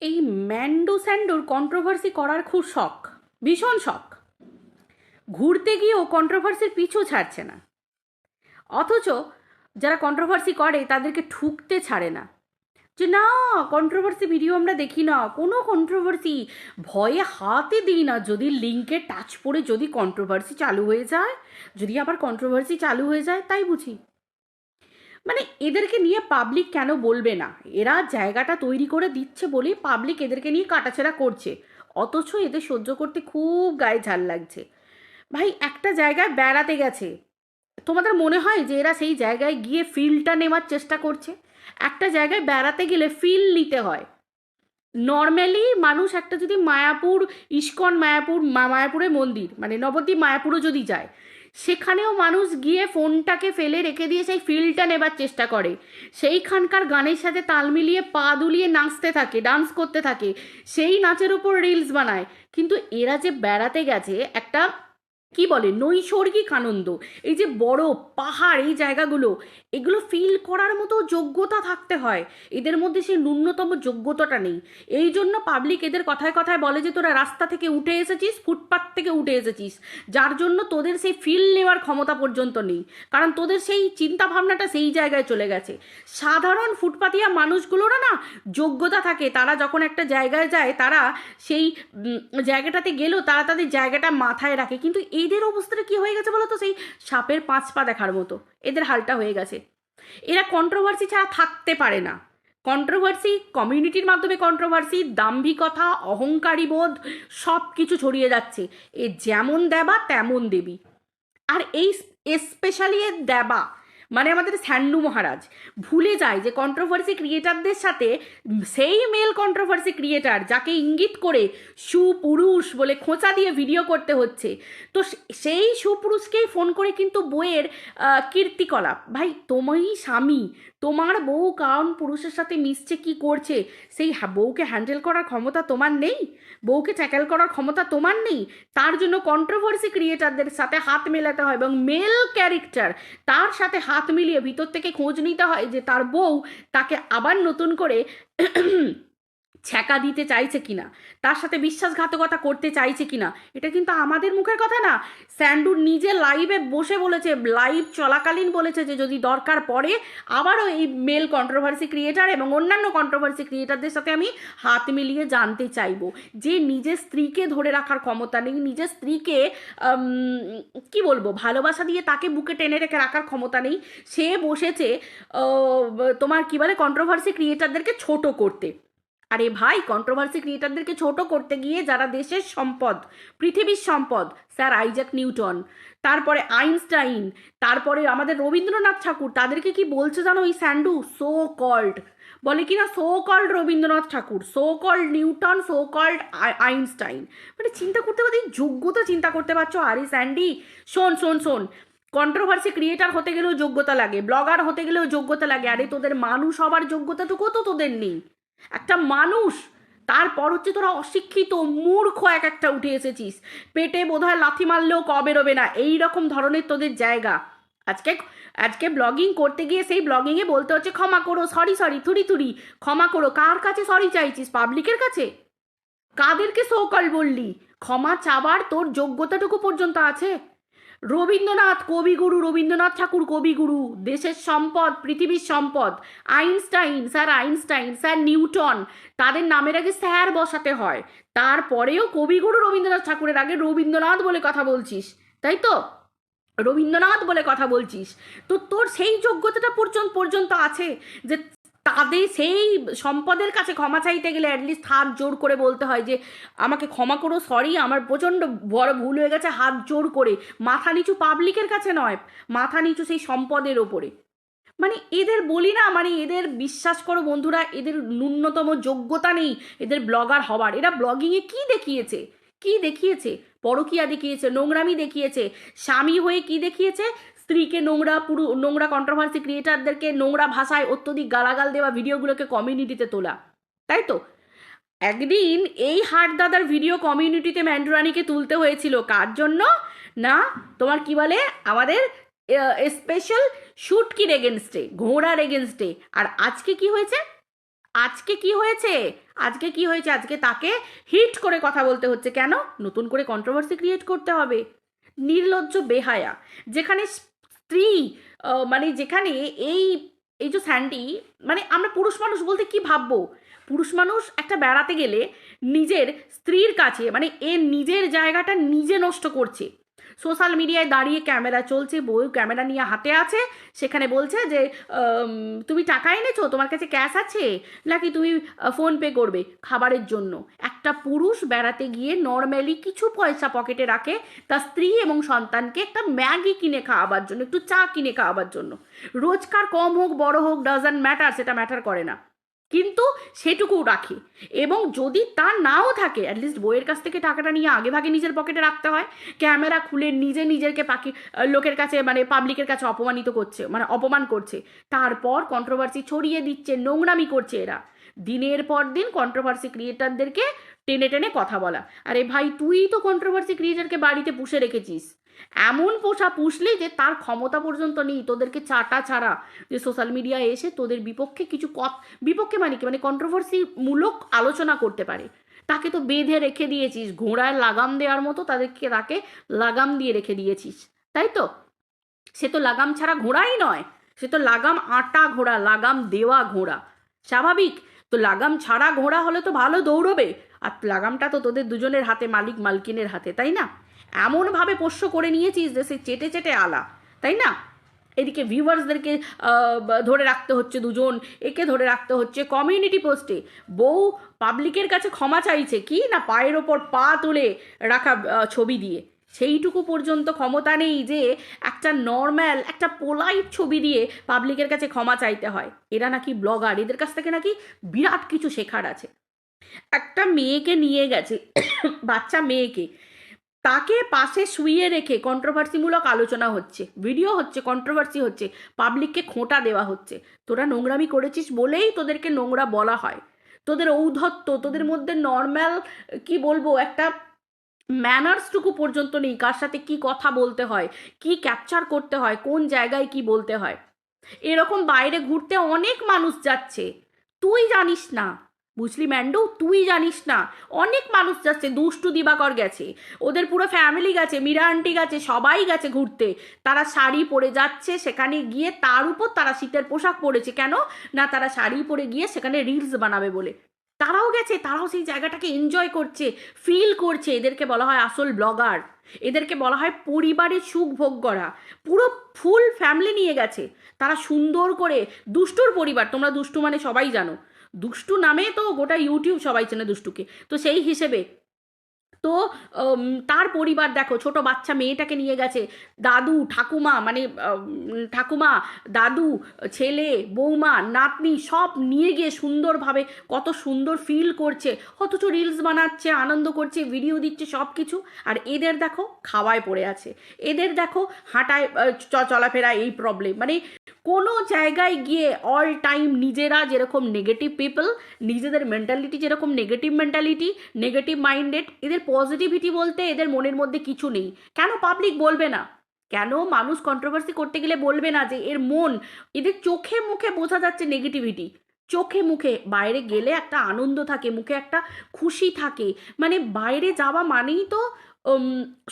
এই ম্যান্ডো স্যান্ডোর কন্ট্রোভার্সি করার খুব শখ, ভীষণ শখ। ঘুরতে গিয়েও কন্ট্রোভার্সির পিছু ছাড়ছে না, অথচ যারা কন্ট্রোভার্সি করে তাদেরকে ঠুকতে ছাড়ে না যে না, কন্ট্রোভার্সি ভিডিও আমরা দেখি না, কোনো কন্ট্রোভার্সি ভয়ে হাতে দিই না। যদি লিঙ্কে টাচ পড়ে যদি কন্ট্রোভার্সি চালু হয়ে যায়, যদি আবার কন্ট্রোভার্সি চালু হয়ে যায়, তাই বুঝি। মানে এদেরকে নিয়ে পাবলিক কেন বলবে না? এরা জায়গাটা তৈরি করে দিচ্ছে বলেই পাবলিক এদেরকে নিয়ে কাটাছেড়া করছে, অথচ এদের সহ্য করতে খুব গায়ে ঝাল লাগছে। ভাই, একটা জায়গায় বেড়াতে গেছে, তোমাদের মনে হয় যে এরা সেই জায়গায় গিয়ে ফিলটা নেওয়ার চেষ্টা করছে? একটা জায়গায় বেড়াতে গেলে ফিল নিতে হয়। নর্মালি মানুষ একটা যদি মায়াপুর, ইস্কন মায়াপুর, মায়াপুরের মন্দির মানে নবদ্বীপ মায়াপুরও যদি যায়, সেখানেও মানুষ গিয়ে ফোনটাকে ফেলে রেখে দিয়ে সেই ফিলটা নেবার চেষ্টা করে, সেইখানকার গানের সাথে তাল মিলিয়ে পা দুলিয়ে নাচতে থাকে, ডান্স করতে থাকে, সেই নাচের উপর রিলস বানায়। কিন্তু এরা যে বেড়াতে গেছে একটা কি বলে নৈসর্গিক আনন্দ, এই যে বরফ পাহাড় এই জায়গাগুলো, এগুলো ফিল করার মতো যোগ্যতা থাকতে হয়। এদের মধ্যে সেই ন্যূনতম যোগ্যতাটা নেই। এই জন্য পাবলিক এদের কথায় কথায় বলে যে তোরা রাস্তা থেকে উঠে এসেছিস, ফুটপাথ থেকে উঠে এসেছিস, যার জন্য তোদের সেই ফিল নেওয়ার ক্ষমতা পর্যন্ত নেই, কারণ তোদের সেই চিন্তা ভাবনাটা সেই জায়গায় চলে গেছে। সাধারণ ফুটপাতিয়া মানুষগুলোরও না যোগ্যতা থাকে, তারা যখন একটা জায়গায় যায় তারা সেই জায়গাটাতে গেলেও তারা তাদের জায়গাটা মাথায় রাখে। কিন্তু এদের অবস্থাটা কি হয়ে গেছে বলো তো? সেই সাপের 5 পা দেখার মতো এদের হালটা হয়ে গেছে। এরা কন্ট্রোভার্সি ছাড়া থাকতে পারে না। কন্ট্রোভার্সি, কমিউনিটির মাধ্যমে কন্ট্রোভার্সি, দাম্ভিকতা, অহংকারী বোধ, সব কিছু ছড়িয়ে যাচ্ছে। এ যেমন দেবা তেমন দেবী। আর এই স্পেশালি এর দেবা মানে আমাদের স্যান্ডু মহারাজ ভুলে যায় যে কন্ট্রোভার্সি ক্রিয়েটারদের সাথে সেই মেল কন্ট্রোভার্সি ক্রিয়েটার যাকে ইঙ্গিত করে সুপুরুষ বলে খোঁচা দিয়ে ভিডিও করতে হচ্ছে, তো সেই সুপুরুষকেই ফোন করে কিন্তু বইয়ের কীর্তিকলাপ। ভাই, তোমারই স্বামী, তোমার বউ কারণ পুরুষের সাথে মিশছে কি করছে, সেই বউকে হ্যান্ডেল করার ক্ষমতা তোমার নেই? বউকে ট্যাকেল করার ক্ষমতা তোমার নেই? তার জন্য কন্ট্রোভার্সি ক্রিয়েটারদের সাথে হাত মেলাতে হয় এবং মেল ক্যারেক্টার তার সাথে হাত মিলিয়ে ভিতর থেকে খোঁজ নিতে হয় যে তার বউ তাকে আবার নতুন করে ছ্যাঁকা দিতে চাইছে কিনা, তার সাথে বিশ্বাসঘাতকতা করতে চাইছে কিনা। এটা কিন্তু আমাদের মুখের কথা না, স্যান্ডুর নিজে লাইভে বসে বলেছে, লাইভ চলাকালীন বলেছে যে যদি দরকার পড়ে আবারও এই মেল কন্ট্রোভার্সি ক্রিয়েটার এবং অন্যান্য কন্ট্রোভার্সি ক্রিয়েটারদের সাথে আমি হাত মিলিয়ে জানতে চাইবো। যে নিজের স্ত্রীকে ধরে রাখার ক্ষমতা নেই, নিজের স্ত্রীকে কি বলবো ভালোবাসা দিয়ে তাকে বুকে টেনে রেখে রাখার ক্ষমতা নেই, সে বসেছে তোমার কি বলে কন্ট্রোভার্সি ক্রিয়েটারদেরকে ছোট করতে। আরে ভাই, কন্ট্রোভার্সি ক্রিয়েটারদেরকে ছোট করতে গিয়ে যারা দেশের সম্পদ, পৃথিবীর সম্পদ, স্যার আইজ্যাক নিউটন, তারপরে আইনস্টাইন, তারপরে আমাদের রবীন্দ্রনাথ ঠাকুর, তাদেরকে কি বলছে জানো এই স্যান্ডু? সো কল্ড বলে কিনা, so called Rabindranath Thakur, so called Newton, so called Einstein. মানে চিন্তা করতে পারছি, যোগ্যতা চিন্তা করতে পারছো? আরে স্যান্ডি, শোন শোন শোন, কন্ট্রোভার্সি ক্রিয়েটার হতে গেলেও যোগ্যতা লাগে, ব্লগার হতে গেলেও যোগ্যতা লাগে। আরে তোদের মানুষ হবার যোগ্যতাটুকু তো তোদের নেই। একটা মানুষ, তারপর হচ্ছে তোরা অশিক্ষিত মূর্খ এক একটা উঠে এসেছিস, পেটে বোধহয় লাথি মারলেও ক বেরোবে না, এই রকম ধরনের তোদের জায়গা। আজকে আজকে ব্লগিং করতে গিয়ে সেই ব্লগিংয়ে বলতে হচ্ছে ক্ষমা করো, সরি সরি, থুরি থুরি, ক্ষমা করো। কার কাছে সরি চাইছিস? পাবলিকের কাছে? কাদেরকে সোকল বললি? ক্ষমা চাবার তোর যোগ্যতাটুকু পর্যন্ত আছে? রবীন্দ্রনাথ কবিগুরু, রবীন্দ্রনাথ ঠাকুর কবিগুরু, দেশের সম্পদ, পৃথিবীর সম্পদ। Einstein, sir Einstein, sir Newton, তাদের নামের আগে স্যার বসাতে হয়। তারপরেও কবিগুরু রবীন্দ্রনাথ ঠাকুরের আগে রবীন্দ্রনাথ বলে কথা বলছিস, তাই তো? রবীন্দ্রনাথ বলে কথা বলছিস, তো তোর সেই যোগ্যতাটা পর্যন্ত আছে যে তাদের সেই সম্পদের কাছে ক্ষমা চাইতে গেলে অ্যাটলিস্ট হাত জোর করে বলতে হয় যে আমাকে ক্ষমা করো, সরি, আমার প্রচণ্ড বড় ভুল হয়ে গেছে, হাত জোর করে। মাথা নিচু পাবলিকের কাছে নয়, মাথা নিচু সেই সম্পদের ওপরে। মানে এদের বলি না, মানে এদের বিশ্বাস করো বন্ধুরা, এদের ন্যূনতম যোগ্যতা নেই এদের ব্লগার হবার। এরা ব্লগিংয়ে কি দেখিয়েছে? কি দেখিয়েছে? পরকিয়া দেখিয়েছে, নোংরামি দেখিয়েছে, স্বামী হয়ে কি দেখিয়েছে? স্ত্রীকে নোংরা, পুরো নোংরা কন্ট্রোভার্সি ক্রিয়েটারদেরকে নোংরা ভাষায় অত্যধিক গালাগাল দেওয়া ভিডিওগুলোকে কমিউনিটিতে তোলা, তাই তো? একদিন এই হাট দাদার ভিডিও কমিউনিটিতে ম্যান্ডুরানিকে তুলতে হয়েছিল, কার জন্য? না, তোমার কি বলে আমাদের স্পেশাল শুটকির এগেনস্টে, ঘোড়ার এগেনস্টে। আর আজকে কি হয়েছে? আজকে কি হয়েছে? আজকে কি হয়েছে, আজকে তাকে হিট করে কথা বলতে হচ্ছে। কেন? নতুন করে কন্ট্রোভার্সি ক্রিয়েট করতে হবে। নির্লজ্জ বেহায়া। যেখানে স্ত্রী মানে যেখানে এই এই যে স্যান্ডি, মানে আমরা পুরুষ মানুষ বলতে কি ভাববো? পুরুষ মানুষ একটা বেড়াতে গেলে নিজের স্ত্রীর কাছে মানে এর নিজের জায়গাটা নিজে নষ্ট করছে। সোশ্যাল মিডিয়ায় দাঁড়িয়ে ক্যামেরা চলছে, বউ ক্যামেরা নিয়ে হাতে আছে, সেখানে বলছে যে তুমি টাকা এনেছো, তোমার কাছে ক্যাশ আছে নাকি তুমি ফোন পে করবে খাবারের জন্য। একটা পুরুষ বেড়াতে গিয়ে নর্মালি কিছু পয়সা পকেটে রাখে তার স্ত্রী এবং সন্তানকে একটা ম্যাগি কিনে খাওয়াবার জন্য, একটু চা কিনে খাওয়াবার জন্য। রোজকার কম হোক বড় হোক ডাজন্ট ম্যাটার, সেটা ম্যাটার করে না, কিন্তু সেটুকু রাখে। এবং যদি তা নাও থাকে অ্যাটলিস্ট বইয়ের কাছ থেকে টাকাটা নিয়ে আগে ভাগে নিজের পকেটে রাখতে হয়। ক্যামেরা খুলে নিজেকে লোকের কাছে মানে পাবলিকের কাছে অপমানিত করছে, মানে অপমান করছে, তারপর কন্ট্রোভার্সি ছড়িয়ে দিচ্ছে, নোংরামি করছে এরা। দিনের পর দিন কন্ট্রোভার্সি ক্রিয়েটারদেরকে টেনে টেনে কথা বলা। আরে ভাই, তুই তো কন্ট্রোভার্সি ক্রিয়েটারকে বাড়িতে পুষে রেখেছিস, এমন পোষা পুষলি যে তার ক্ষমতা পর্যন্ত নেই তোদেরকে চাটা ছাড়া যে সোশ্যাল মিডিয়ায় এসে তোদের বিপক্ষে কিছু বিপক্ষে মানে কি, মানে কন্ট্রোভার্সি মূলক আলোচনা করতে পারে। তাকে তো বেঁধে রেখে দিয়েছিস, ঘোড়ায় লাগাম দেওয়ার মতো তাকে লাগাম দিয়ে রেখে দিয়েছিস, তাই তো? সে তো লাগাম ছাড়া ঘোড়াই নয়, সে তো লাগাম আটা ঘোড়া, লাগাম দেওয়া ঘোড়া। স্বাভাবিক তো, লাগাম ছাড়া ঘোড়া হলে তো ভালো দৌড়বে, আর লাগামটা তো তোদের দুজনের হাতে, মালিক মালকিনের হাতে, তাই না? এমনভাবে পোষ্য করে নিয়েছিস যে সে চেটে চেটে আলা, তাই না? এদিকে ভিউয়ার্সদেরকে ধরে রাখতে হচ্ছে দুজন, একে ধরে রাখতে হচ্ছে কমিউনিটি পোস্টে। বউ পাবলিকের কাছে ক্ষমা চাইছে কি না পায়ের ওপর পা তুলে রাখা ছবি দিয়ে, সেইটুকু পর্যন্ত ক্ষমতা নেই যে একটা নর্ম্যাল একটা পোলাইট ছবি দিয়ে পাবলিকের কাছে ক্ষমা চাইতে হয়। এরা নাকি ব্লগার, এদের কাছ থেকে নাকি বিরাট কিছু শেখার আছে। একটা মেয়েকে নিয়ে গেছে, বাচ্চা মেয়েকে, তাকে পাশে শুইয়ে রেখে কন্ট্রোভার্সিমূলক আলোচনা হচ্ছে, ভিডিও হচ্ছে, কন্ট্রোভার্সি হচ্ছে, পাবলিককে খোঁটা দেওয়া হচ্ছে। তোরা নোংরামি করেছিস বলেই তোদেরকে নোংরা বলা হয়। তোদের ঔদ্ধত্য, তোদের মধ্যে নর্ম্যাল কি বলবো একটা ম্যানার্সটুকু পর্যন্ত নেই, কার সাথে কি কথা বলতে হয়, কি ক্যাপচার করতে হয়, কোন জায়গায় কি বলতে হয়। এরকম বাইরে ঘুরতে অনেক মানুষ যাচ্ছে, তুই জানিস না, বুঝলি ম্যান্ডু? তুই জানিস না, অনেক মানুষ যাচ্ছে। দুষ্টু দিবাকর গেছে, ওদের পুরো ফ্যামিলি গেছে, মীরা আন্টি গেছে, সবাই গেছে ঘুরতে। তারা শাড়ি পরে যাচ্ছে, সেখানে গিয়ে তার উপর তারা শীতের পোশাক পরেছে। কেন না? তারা শাড়ি পরে গিয়ে সেখানে রিলস বানাবে বলে। তারাও গেছে, তারাও সেই জায়গাটাকে এনজয় করছে, ফিল করছে। এদেরকে বলা হয় আসল ব্লগার, এদেরকে বলা হয় পরিবারের সুখ ভোগ করা। পুরো ফুল ফ্যামিলি নিয়ে গেছে তারা, সুন্দর করে। দুষ্টুর পরিবার, তোমরা দুষ্টু মানে সবাই জানো, দুষ্টু নামে তো গোটা ইউটিউব সবাই চেনে দুষ্টুকে। তো সেই হিসেবে তো তার পরিবার দেখো, ছোট বাচ্চা মেয়েটাকে নিয়ে গেছে, দাদু ঠাকুমা মানে ঠাকুমা দাদু ছেলে বৌমা নাতনি সব নিয়ে গিয়ে সুন্দরভাবে কত সুন্দর ফিল করছে, অথচ রিলস বানাচ্ছে, আনন্দ করছে, ভিডিও দিচ্ছে, সব কিছু। আর এদের দেখো খাওয়ায় পড়ে আছে, এদের দেখো হাঁটায় চলাফেরা এই প্রবলেম। মানে কোনো জায়গায় গিয়ে অল টাইম নিজেরা যেরকম নেগেটিভ পিপল, নিজেদের মেন্টালিটি যেরকম নেগেটিভ মেন্টালিটি, নেগেটিভ মাইন্ডেড, এদের পজিটিভিটি বলতে এদের মনের মধ্যে কিছু নেই। কেন পাবলিক বলবে না? কেন মানুষ কন্ট্রোভার্সি করতে গেলে বলবে না যে এর মন, এদের চোখে মুখে বোঝা যাচ্ছে নেগেটিভিটি, চোখে মুখে। বাইরে গেলে একটা আনন্দ থাকে, মুখে একটা খুশি থাকে, মানে বাইরে যাওয়া মানেই তো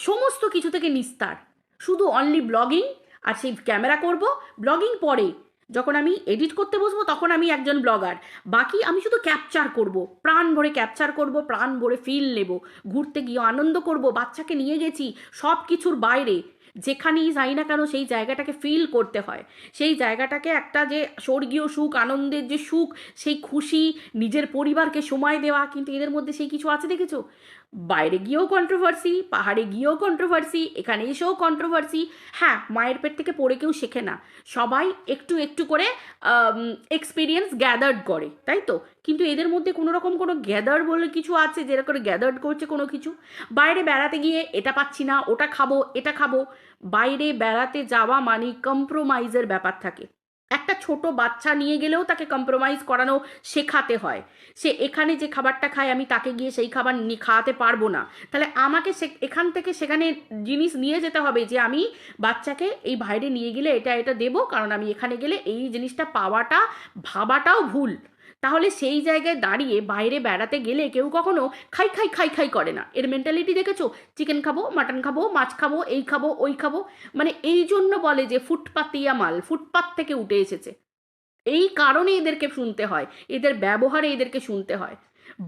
সমস্ত কিছু থেকে নিস্তার। শুধু অনলি ব্লগিং, আর সেই ক্যামেরা করব, ব্লগিং পরে যখন আমি এডিট করতে বসবো তখন আমি একজন ব্লগার, বাকি আমি শুধু ক্যাপচার করব, প্রাণ ভরে ক্যাপচার করব, প্রাণ ভরে ফিল নেব, ঘুরতে গিয়ে আনন্দ করব, বাচ্চাকে নিয়ে গেছি, সব কিছুর বাইরে যেখানেই যাই না কেন সেই জায়গাটাকে ফিল করতে হয়, সেই জায়গাটাকে একটা যে স্বর্গীয় সুখ, আনন্দের যে সুখ, সেই খুশি, নিজের পরিবারকে সময় দেওয়া। কিন্তু এদের মধ্যে সেই কিছু আছে দেখেছো? বাইরে গিয়েও কন্ট্রোভার্সি, পাহাড়ে গিয়েও কন্ট্রোভার্সি, এখানে এসেও কন্ট্রোভার্সি। হ্যাঁ, মায়ের পেট থেকে পড়ে কেউ শেখে না, সবাই একটু একটু করে এক্সপিরিয়েন্স গ্যাদার্ড করে, তাই তো? কিন্তু এদের মধ্যে কোনো রকম কোনো গ্যাদার বলে কিছু আছে, যেরকম করে গ্যাদার্ড করছে কোনো কিছু। বাইরে বেড়াতে গিয়ে এটা পাচ্ছি না, ওটা খাবো, এটা খাবো। বাইরে বেড়াতে যাওয়া মানে কম্প্রোমাইজের ব্যাপার থাকে। একটা ছোট বাচ্চা নিয়ে গেলেও তাকে কম্প্রোমাইজ করানো শেখাতে হয়। সে এখানে যে খাবারটা খায় আমি তাকে গিয়ে সেই খাবার খাওয়াতে পারবো না, তাহলে আমাকে এখান থেকে সেখানে জিনিস নিয়ে যেতে হবে যে আমি বাচ্চাকে এই বাইরে নিয়ে গেলে এটা এটা দেবো, কারণ আমি এখানে গেলে এই জিনিসটা পাওয়াটা ভাবাটাও ভুল। তাহলে সেই জায়গায় দাঁড়িয়ে বাইরে বেড়াতে গেলে কেউ কখনো খাই খাই খাই খাই করে না। এর মেন্টালিটি দেখেছো? চিকেন খাবো, মাটন খাবো, মাছ খাবো, এই খাবো, ওই খাবো। মানে এই জন্য বলে যে ফুটপাতিয়া মাল, ফুটপাত থেকে উঠে এসেছে। এই কারণে এদেরকে শুনতে হয়, এদের ব্যবহারে এদেরকে শুনতে হয়।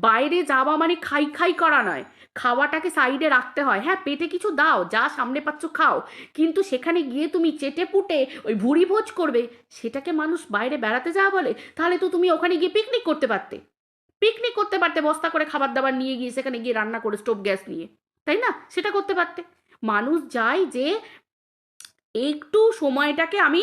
বাইরে যাওয়া মানে খাই খাই করা নয়, খাওয়াটাকে সাইডে রাখতে হয়। হ্যাঁ, পেটে কিছু দাও, যা সামনে পাচ্ছ খাও, কিন্তু সেখানে গিয়ে তুমি চেটে পুটে ওই ভুড়ি ভোজ করবে, সেটাকে মানুষ বাইরে বেড়াতে যাওয়া বলে? তাহলে তো তুমি ওখানে গিয়ে পিকনিক করতে পারতে, পিকনিক করতে পারতে, বস্তা করে খাবার দাবার নিয়ে গিয়ে সেখানে গিয়ে রান্না করে স্টোভ গ্যাস নিয়ে, তাই না? সেটা করতে পারতে। মানুষ যায় যে একটু সময়টাকে আমি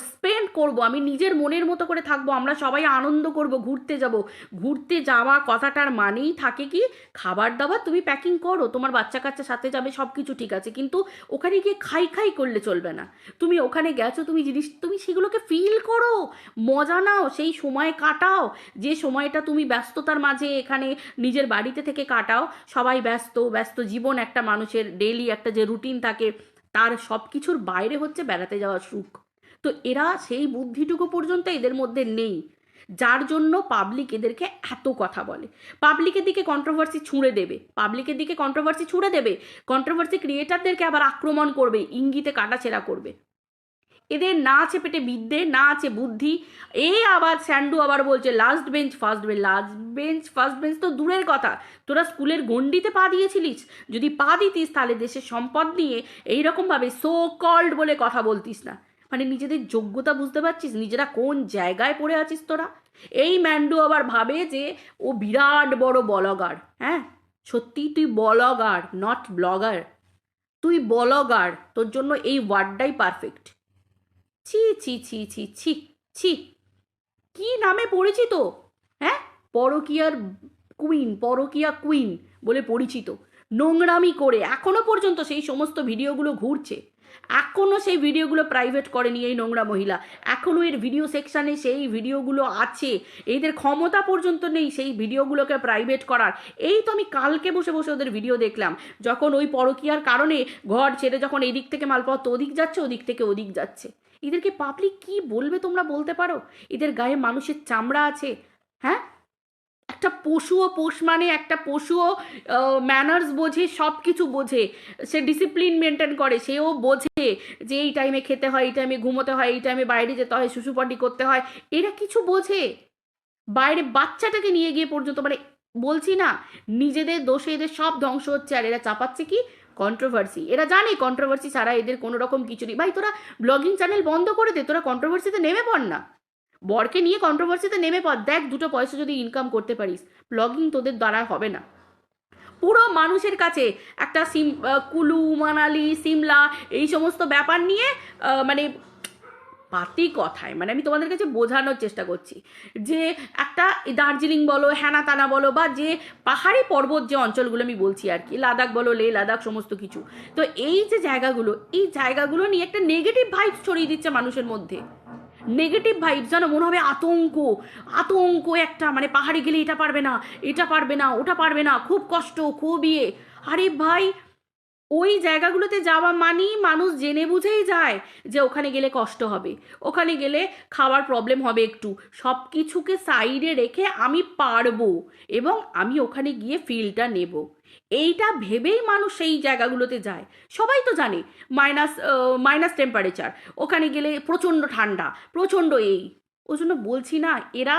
স্পেন্ড করব, আমি নিজের মনের মতো করে থাকবো, আমরা সবাই আনন্দ করব, ঘুরতে যাব। ঘুরতে যাওয়া কথাটার মানেই থাকে কি, খাবার দাবার তুমি প্যাকিং করো, তোমার বাচ্চা কাচ্চা সাথে যাবে, সব কিছু ঠিক আছে, কিন্তু ওখানে গিয়ে খাই খাই করলে চলবে না। তুমি ওখানে গেছো, তুমি জিনিস, তুমি সেগুলোকে ফিল করো, মজা নাও, সেই সময় কাটাও। যে সময়টা তুমি ব্যস্ততার মাঝে এখানে নিজের বাড়িতে থেকে কাটাও, সবাই ব্যস্ত, ব্যস্ত জীবন একটা মানুষের, ডেইলি একটা যে রুটিন থাকে, তার সব কিছুর বাইরে হচ্ছে বেড়াতে যাওয়ার সুখ। তো এরা সেই বুদ্ধিটুকু পর্যন্ত এদের মধ্যে নেই, যার জন্য পাবলিক এদেরকে এত কথা বলে। পাবলিকের দিকে কন্ট্রোভার্সি ছুঁড়ে দেবে, পাবলিকের দিকে কন্ট্রোভার্সি ছুঁড়ে দেবে, কন্ট্রোভার্সি ক্রিয়েটারদেরকে আবার আক্রমণ করবে, ইঙ্গিতে কাটাছেড়া করবে। এদের না আছে পেটে বিদ্যে, না আছে বুদ্ধি। আবার স্যান্ডু আবার বলছে last bench first bench, last bench first bench তো দূরের কথা, তোরা স্কুলের গণ্ডিতে পা দিয়েছিলিস? যদি পা দিতিস তাহলে দেশের সম্পদ নিয়ে এইরকমভাবে সো কল্ড বলে কথা বলতিস না। মানে নিজেদের যোগ্যতা বুঝতে পারছিস? নিজেরা কোন জায়গায় পড়ে আছিস তোরা? এই ম্যান্ডু আবার ভাবে যে ও বিরাট বড় ব্লগার। হ্যাঁ, সত্যি তুই ব্লগার, নট ব্লগার। তুই ব্লগার, তোর জন্য এই ওয়ার্ডটাই পারফেক্ট। ছি ছি ছি ছি ছি ছি, কি নামে পরিচিত? হ্যাঁ, পরকিয়ার কুইন, পরকিয়া কুইন বলে পরিচিত। নোংরামি করে এখনো পর্যন্ত সেই সমস্ত ভিডিওগুলো ঘুরছে, এখনো সেই ভিডিওগুলো প্রাইভেট করেনি এই নোংরা মহিলা, এখনো এর ভিডিও সেকশানে সেই ভিডিওগুলো আছে। এদের ক্ষমতা পর্যন্ত নেই সেই ভিডিওগুলোকে প্রাইভেট করার। এই তো আমি কালকে বসে বসে ওদের ভিডিও দেখলাম, যখন ওই পরকিয়ার কারণে ঘর ছেড়ে যখন এদিক থেকে মালপত্র ওদিক যাচ্ছে, ওদিক থেকে ওদিক যাচ্ছে। এদেরকে পাবলিক কি বলবে তোমরা বলতে পারো? এদের গায়ে মানুষের চামড়া আছে? হ্যাঁ, একটা পশুও, পোষ মানে একটা পশুও ম্যানার্স বোঝে, সব কিছু বোঝে, সে ডিসিপ্লিন মেনটেন করে, সেও বোঝে যে এই টাইমে খেতে হয়, এই টাইমে ঘুমোতে হয়, এই টাইমে বাইরে যেতে হয়, শুশুপটি করতে হয়, এরা কিছু বোঝে? বাইরে বাচ্চাটাকে নিয়ে গিয়ে পর্যন্ত, মানে বলছি না, নিজেদের দোষে এদের সব ধ্বংস হচ্ছে, আর এরা চাপাচ্ছে কি? কন্ট্রোভার্সি। এরা জানে কন্ট্রোভার্সি ছাড়া এদের কোনো রকম কিছু নেই। ভাই তোরা ব্লগিং চ্যানেল বন্ধ করে দে, তোরা কন্ট্রোভার্সিতে নেমে পড় না, বরকে নিয়ে কন্ট্রোভার্সিতে নেমে পড়, দেখ দুটো পয়সা যদি ইনকাম করতে পারিস। ব্লগিং তোদের দ্বারা হবে না। পুরো মানুষের কাছে একটা কুলু মানালি সিমলা এই সমস্ত ব্যাপার নিয়ে মানে পাতি কথায়, মানে আমি তোমাদের কাছে বোঝানোর চেষ্টা করছি যে একটা দার্জিলিং বলো, হ্যানা তানা বলো, বা যে পাহাড়ি পর্বত যে অঞ্চলগুলো আমি বলছি আর কি, লাদাখ বলো, লে লাদাখ, সমস্ত কিছু, তো এই যে জায়গাগুলো, এই জায়গাগুলো নিয়ে একটা নেগেটিভ ভাইবস ছড়িয়ে দিচ্ছে মানুষের মধ্যে। নেগেটিভ ভাইবস, যেন মনে হবে আতঙ্ক, আতঙ্ক একটা, মানে পাহাড়ে গেলে এটা পারবে না, এটা পারবে না, ওটা পারবে না, খুব কষ্ট, খুব ইয়ে। আরে ভাই, ওই জায়গাগুলোতে যাওয়া মানেই মানুষ জেনে বুঝেই যায় যে ওখানে গেলে কষ্ট হবে, ওখানে গেলে খাওয়ার প্রবলেম হবে, একটু সব কিছুকে সাইডে রেখে আমি পারবো এবং আমি ওখানে গিয়ে ফিলটা নেব, এইটা ভেবেই মানুষ সেই জায়গাগুলোতে যায়। সবাই তো জানে মাইনাস মাইনাস টেম্পারেচার, ওখানে গেলে প্রচণ্ড ঠান্ডা, প্রচণ্ড এই। ওই জন্য বলছি না, এরা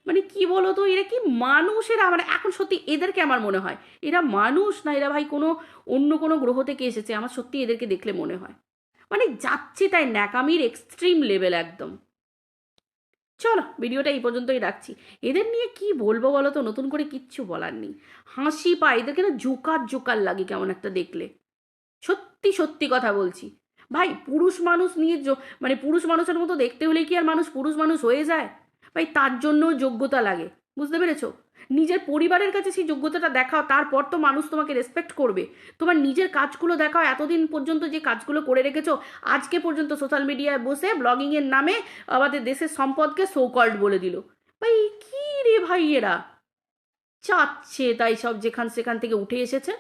মানে কি বলো তো, এরা কি মানুষ? এরা মানে এখন সত্যি এদেরকে আমার মনে হয় এরা মানুষ না, এরা ভাই কোনো অন্য কোনো গ্রহ থেকে এসেছে, আমার সত্যি এদেরকে দেখলে মনে হয়। মানে যাচ্ছে তাই ন্যাকামির এক্সট্রিম লেভেল একদম। চলো ভিডিওটা এই পর্যন্তই রাখছি। এদের নিয়ে কি বলবো বলো তো, নতুন করে কিচ্ছু বলার নেই। হাসি পায় এদেরকে, না জোকার জোকার লাগে কেমন একটা দেখলে। সত্যি সত্যি কথা বলছি ভাই, পুরুষ মানুষ নিয়ে মানে পুরুষ মানুষের মতো দেখতে হলে কি আর মানুষ পুরুষ মানুষ হয়ে যায়? ভাই তার জন্য যোগ্যতা লাগে, বুঝতে পেরেছো? নিজের পরিবারের কাছে সেই যোগ্যতাটা দেখাও, তারপর তো মানুষ তোমাকে রেসপেক্ট করবে। তোমার নিজের কাজগুলো দেখাও, এতদিন পর্যন্ত যে কাজগুলো করে রেখেছো, আজকে পর্যন্ত সোশ্যাল মিডিয়ায় বসে ব্লগিংয়ের নামে আমাদের দেশের সম্পদকে সো কল্ড বলে দিল। ভাই কি রে ভাই, এরা চাচ্ছে তাই সব যেখান সেখান থেকে উঠে এসেছে।